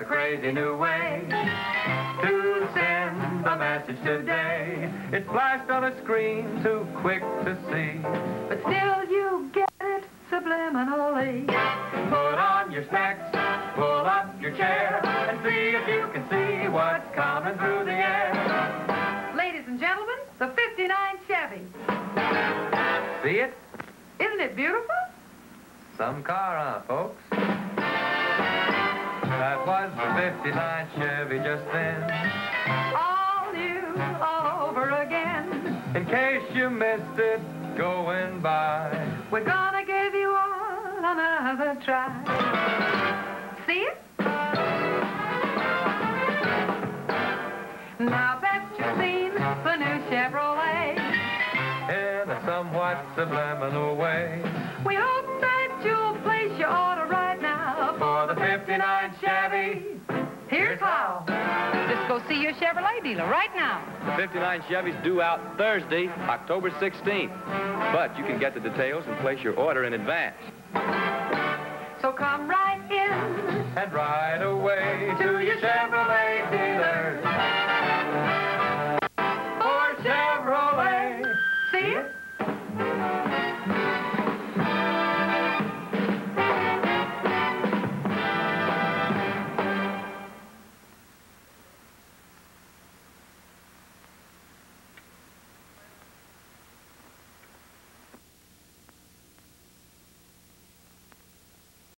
crazy new way to send a message today. It's flashed on a screen too quick to see, but still you get it subliminally. Put on your specs, pull up your chair, and see if you can see what's coming through the air. Ladies and gentlemen, the 59 Chevy. See it? Isn't it beautiful? Some car, huh, folks? That was the 59 Chevy just then. All new, all over again. In case you missed it going by, we're gonna give you all another try. See it? Now that you've seen the new Chevrolet in a somewhat subliminal way, we hope that you'll place your order right now for the 59 Chevy. Here's how. Just go see your Chevrolet dealer right now. The 59 Chevy's due out Thursday, October 16th. But you can get the details and place your order in advance. So come right in and ride away to your Chevrolet.